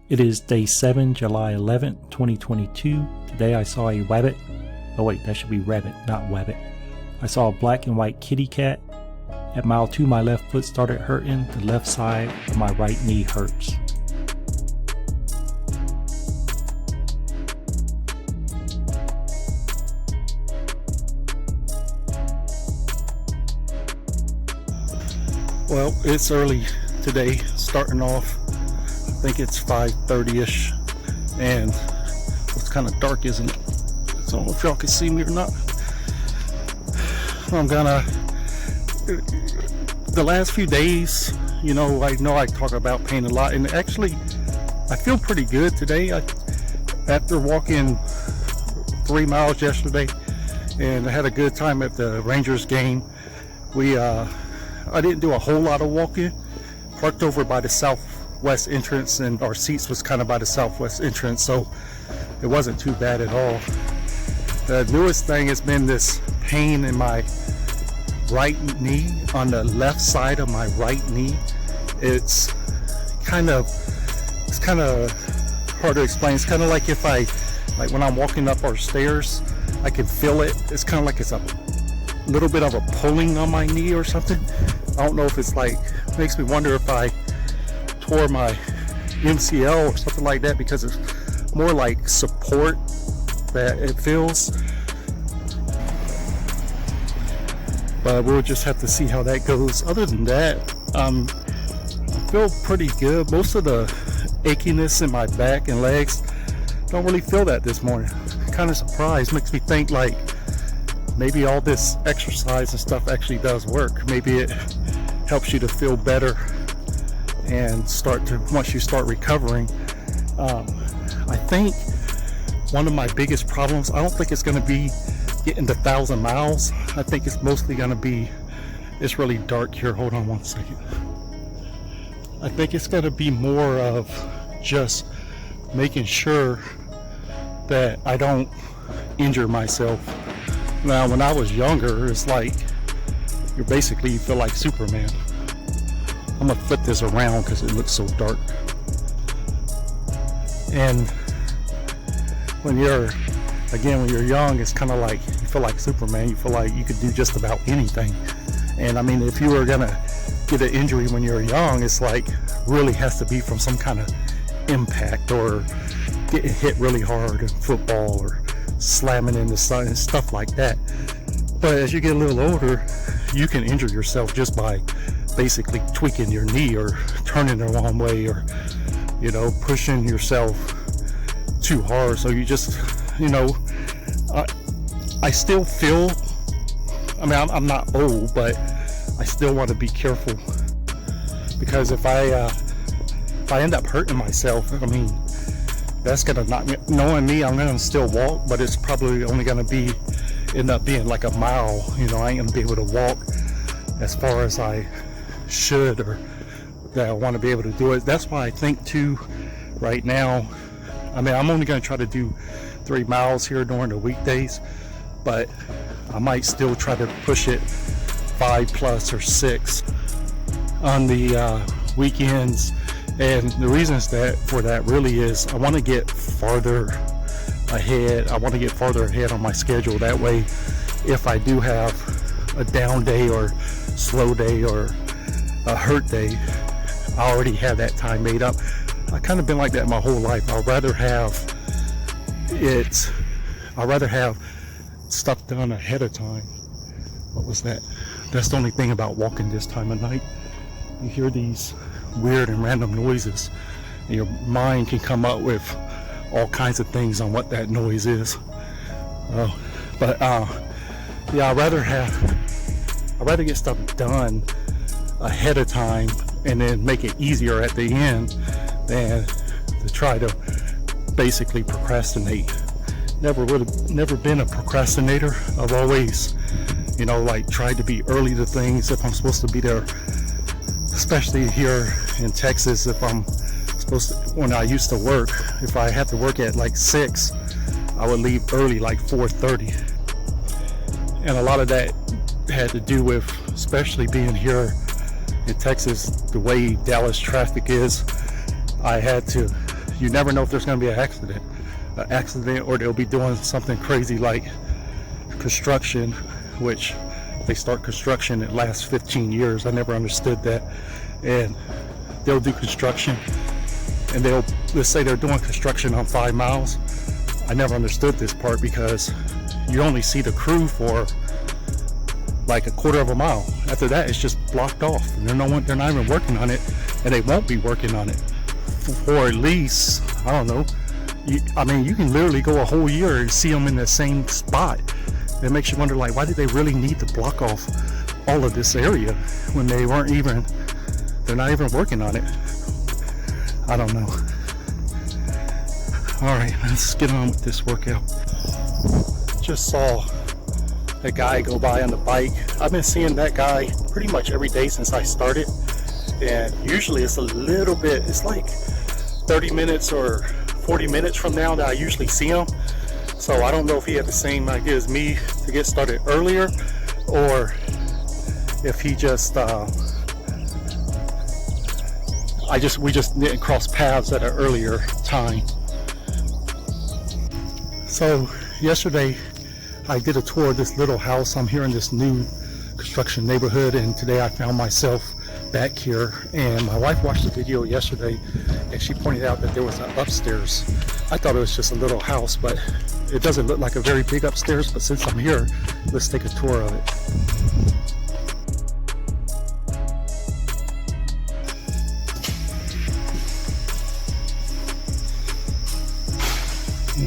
It is day 7, July 11th, 2022. Today I saw a wabbit. Oh wait, that should be rabbit, not wabbit. I saw a black and white kitty cat. At mile 2, my left foot started hurting. The left side of my right knee hurts. Well, it's early today, starting off. I think it's 5:30ish, and it's kind of dark, isn't it? So I don't know if y'all can see me or not. I'm gonna, the last few days, I know I talk about pain a lot, and actually I feel pretty good today. After walking 3 miles yesterday, and I had a good time at the Rangers game. I didn't do a whole lot of walking. Parked over by the southwest entrance, and our seats was kind of by the southwest entrance, so it wasn't too bad at all. The newest thing has been this pain in my right knee, on the left side of my right knee. It's kind of hard to explain. It's kind of like if like when I'm walking up our stairs, I can feel it. It's kind of like it's a little bit of a pulling on my knee or something. I don't know if it's makes me wonder if I tore my MCL or something like that, because it's more like support that it feels. But we'll just have to see how that goes. Other than that, I feel pretty good. Most of the achiness in my back and legs, don't really feel that this morning. Kind of surprised. Makes me think like maybe all this exercise and stuff actually does work. Maybe it helps you to feel better and once you start recovering. I think one of my biggest problems, I don't think it's going to be getting to 1,000 miles. I think it's mostly going to be, it's really dark here. Hold on one second. I think it's going to be more of just making sure that I don't injure myself. Now, when I was younger, it's like you feel like Superman. I'm gonna flip this around because it looks so dark. And when you're young, it's kind of like you feel like Superman. You feel like you could do just about anything. And I mean, if you were gonna get an injury when you're young, it's like really has to be from some kind of impact or getting hit really hard in football or slamming in the sun and stuff like that. But as you get a little older, you can injure yourself just by basically tweaking your knee or turning the wrong way, or pushing yourself too hard. So you just I still feel, I mean, I'm not old, but I still want to be careful, because if I end up hurting myself, I mean, that's gonna knock me. Knowing me, I'm gonna still walk, but it's probably only gonna end up being like a mile. I ain't gonna be able to walk as far as I should, or that I want to be able to do it. That's why I think too, right now, I mean, I'm only gonna try to do 3 miles here during the weekdays, but I might still try to push it 5+ or 6 on the weekends. And the reasons for that really is I want to get farther ahead. I want to get farther ahead on my schedule. That way, if I do have a down day or slow day or a hurt day, I already have that time made up. I've kind of been like that my whole life. I'd rather have stuff done ahead of time. What was that? That's the only thing about walking this time of night. You hear these weird and random noises, and your mind can come up with all kinds of things on what that noise is. Yeah, I'd rather get stuff done ahead of time and then make it easier at the end than to try to basically procrastinate. Never been a procrastinator. I've always tried to be early to things if I'm supposed to be there. Especially here in Texas, if I'm supposed to, when I used to work, if I had to work at like 6, I would leave early, like 4:30. And a lot of that had to do with, especially being here in Texas, the way Dallas traffic is, I had to you never know if there's going to be an accident, or they'll be doing something crazy like construction, which they start construction, it lasts 15 years. I never understood that. And they'll do construction, and let's say they're doing construction on 5 miles. I never understood this part, because you only see the crew for like a quarter of a mile. After that, it's just blocked off, and they're not even working on it, and they won't be working on it for at least, I don't know, I mean, you can literally go a whole year and see them in the same spot. It makes you wonder, like, why did they really need to block off all of this area when they're not even working on it? I don't know. All right, let's get on with this workout. Just saw a guy go by on the bike. I've been seeing that guy pretty much every day since I started, and usually it's a little bit, it's like 30 minutes or 40 minutes from now that I usually see him. So I don't know if he had the same idea as me to get started earlier, or if he just we just didn't cross paths at an earlier time. So yesterday I did a tour of this little house. I'm here in this new construction neighborhood, and today I found myself back here, and my wife watched the video yesterday and she pointed out that there was an upstairs. I thought it was just a little house, but it doesn't look like a very big upstairs. But since I'm here, let's take a tour of it.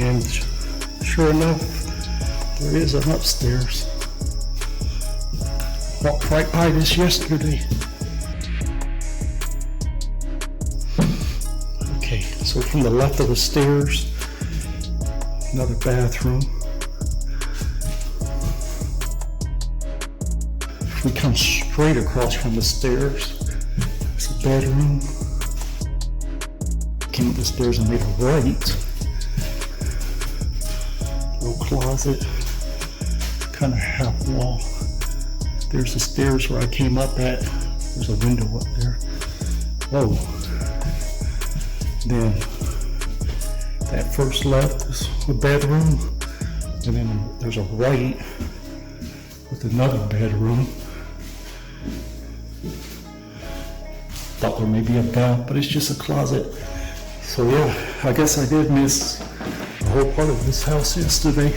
And sure enough, there is an upstairs. Walked right by this yesterday. Okay, so from the left of the stairs, another bathroom. If we come straight across from the stairs, it's a bedroom. Came up the stairs and made a right. Little closet, kind of half wall. There's the stairs where I came up at. There's a window up there. Whoa. Then that first left is a bedroom, and then there's a right with another bedroom. Thought there may be a bath, but it's just a closet. So yeah, I guess I did miss the whole part of this house yesterday.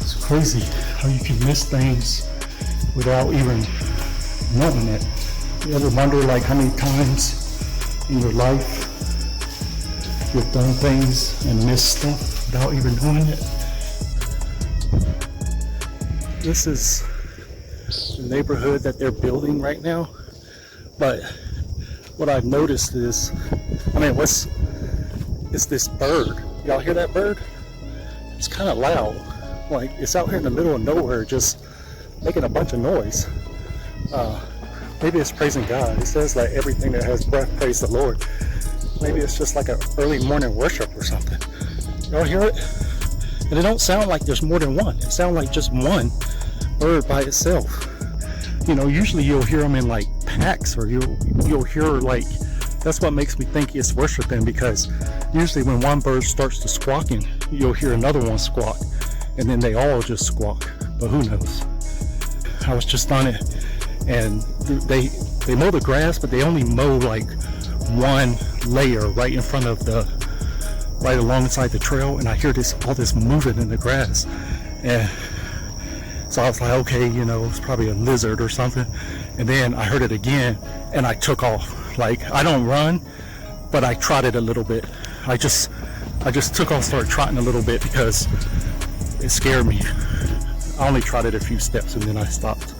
It's crazy how you can miss things without even knowing it. You ever wonder, like, how many times in your life you've done things and missed stuff without even knowing it? This is the neighborhood that they're building right now, but what I've noticed is, it's this bird. Y'all hear that bird? It's kind of loud. Like, it's out here in the middle of nowhere just making a bunch of noise. Maybe it's praising God. It says like everything that has breath praise the Lord. Maybe it's just like an early morning worship or something. Y'all hear it? And it don't sound like there's more than one. It sounds like just one bird by itself. You know, usually you'll hear them in like packs, or you'll hear, like, that's what makes me think it's worshiping, because usually when one bird starts to squawking, you'll hear another one squawk, and then they all just squawk. But who knows? I was just on it, and they mow the grass, but they only mow like one layer right in front of right alongside the trail, and I hear all this moving in the grass, and so I was like, okay, you know, it's probably a lizard or something. And then I heard it again, and I took off. Like, I don't run, but I trotted a little bit. I just took off, started trotting a little bit because it scared me. I only trotted a few steps and then I stopped.